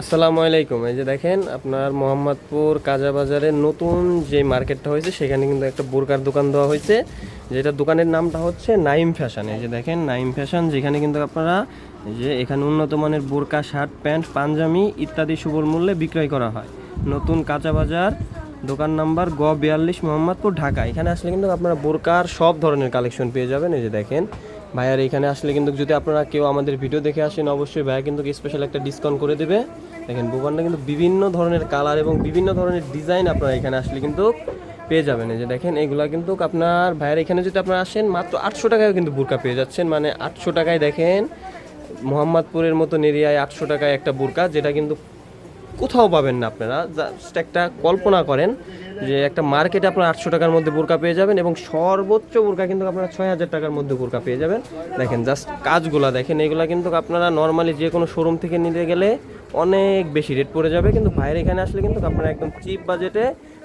আসসালামু আলাইকুম। এই যে দেখেন আপনার মোহাম্মদপুর কাজা বাজারের নতুন যে মার্কেটটা হয়েছে সেখানে কিন্তু একটা বোরকার দোকান দেওয়া হয়েছে, যেটা দোকানের নামটা হচ্ছে নাইম ফ্যাশন। এই যে দেখেন নাইম ফ্যাশন, যেখানে কিন্তু আপনারা এই যে এখানে উন্নত মানের বোরকা, শার্ট, প্যান্ট, পাঞ্জাবি ইত্যাদি সুলভ মূল্যে বিক্রয় করা হয়। নতুন কাঁচা বাজার, দোকান নাম্বার গ 42, মোহাম্মদপুর, ঢাকা। এখানে আসলে কিন্তু আপনারা বোরকার সব ধরনের কালেকশন পেয়ে যাবেন। এই যে দেখেন ভাইয়ার এখানে আসলে কিন্তু যদি আপনারা কেউ আমাদের ভিডিও দেখে আসেন, অবশ্যই ভাইয়া কিন্তু স্পেশাল একটা ডিসকাউন্ট করে দেবে। দেখেন বোরকাটা কিন্তু বিভিন্ন ধরনের কালার এবং বিভিন্ন ধরনের ডিজাইন আপনারা এখানে আসলে কিন্তু পেয়ে যাবেন। এই যে দেখেন এগুলা কিন্তু আপনার ভাইয়ের এখানে যদি আপনারা আসেন মাত্র 800 টাকায় কিন্তু বোরকা পেয়ে যাচ্ছেন। মানে 800 টাকায় দেখেন মোহাম্মদপুরের মতন এরিয়ায় 800 টাকায় একটা বোরকা, যেটা কিন্তু কোথাও পাবেন না। আপনারা জাস্ট একটা কল্পনা করেন যে একটা মার্কেটে আপনারা 800 টাকার মধ্যে বোরকা পেয়ে যাবেন, এবং সর্বোচ্চ বোরকা কিন্তু আপনারা 6000 টাকার মধ্যে বোরকা পেয়ে যাবেন। দেখেন জাস্ট কাজগুলা দেখেন, এগুলা কিন্তু আপনারা নর্মালি যে কোনো শোরুম থেকে নিতে গেলে অনেক বেশি রেট পড়ে যাবে, কিন্তু বাইরে এখানে আসলে কিন্তু আপনারা একদম চিপ বাজেটে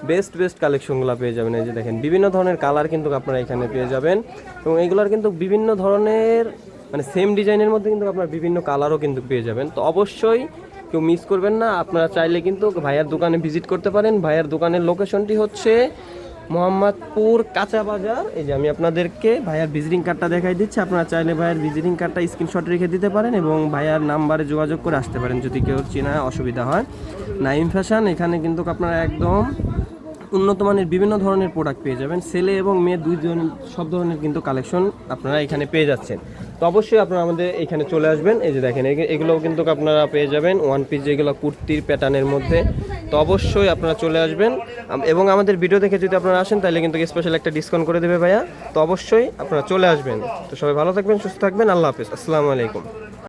বেস্ট কালেকশনগুলো পেয়ে যাবেন। এই যে দেখেন বিভিন্ন ধরনের কালার কিন্তু আপনারা এখানে পেয়ে যাবেন, এবং এইগুলার কিন্তু বিভিন্ন ধরনের মানে সেম ডিজাইনের মধ্যে কিন্তু আপনার বিভিন্ন কালারও কিন্তু পেয়ে যাবেন। তো অবশ্যই কেউ মিস করবেন না। আপনারা চাইলে কিন্তু ভাইয়ার দোকানে ভিজিট করতে পারেন। ভাইয়ার দোকানের লোকেশনটি হচ্ছে মোহাম্মদপুর কাঁচা বাজার। এই যে আমি আপনাদেরকে ভাইয়ার ভিজিটিং কার্ডটা দেখাই দিচ্ছি, আপনারা চাইলে ভাইয়ার ভিজিটিং কার্ডটা স্ক্রিনশট রেখে দিতে পারেন এবং ভাইয়ার নাম্বারে যোগাযোগ করে আসতে পারেন যদি কেউ চেনা অসুবিধা হয়। নাইম ফ্যাশন, এখানে কিন্তু আপনারা একদম উন্নত মানের বিভিন্ন ধরনের প্রোডাক্ট পেয়ে যাবেন। ছেলে এবং মেয়ে দুইজন সব ধরনের কিন্তু কালেকশন আপনারা এখানে পেয়ে যাচ্ছেন। তো অবশ্যই আপনারা আমাদের এখানে চলে আসবেন। এই যে দেখেন এগুলোও কিন্তু আপনারা পেয়ে যাবেন ওয়ান পিস, যেগুলো কুর্তির প্যাটার্নের মধ্যে। তো অবশ্যই আপনারা চলে আসবেন, এবং আমাদের ভিডিও দেখে যদি আপনারা আসেন তাহলে কিন্তু স্পেশাল একটা ডিসকাউন্ট করে দেবে ভাইয়া। তো অবশ্যই আপনারা চলে আসবেন। তো সবাই ভালো থাকবেন, সুস্থ থাকবেন, আল্লাহ হাফেজ, আসসালামু আলাইকুম।